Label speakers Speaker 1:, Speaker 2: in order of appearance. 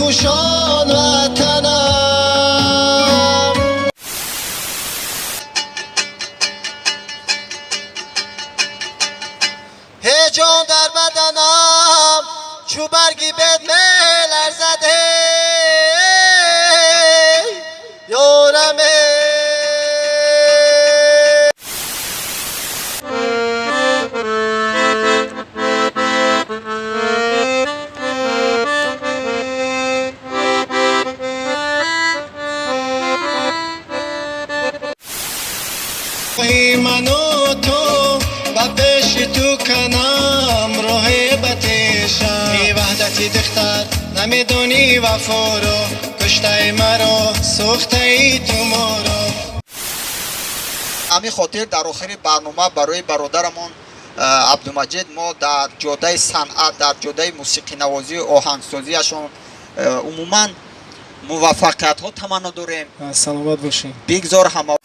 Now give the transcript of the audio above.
Speaker 1: پوشان وطنم. هجان در بدنم چو برگی بد میلر زده یارمه. من و تو و پیش تو کنم راه بتیشم بی وحدتی دختر نمیدونی وفا رو کشته مرا سوخته تو مرا.
Speaker 2: همین خاطر در آخر برنامه برای برادرمون عبدالمجید ما در جاده صنعت در جاده موسیقی نوازی و آهنگسازیشون عموما موفقیت ها تمنا داریم.
Speaker 3: سلامت باشین.
Speaker 2: بگذار همه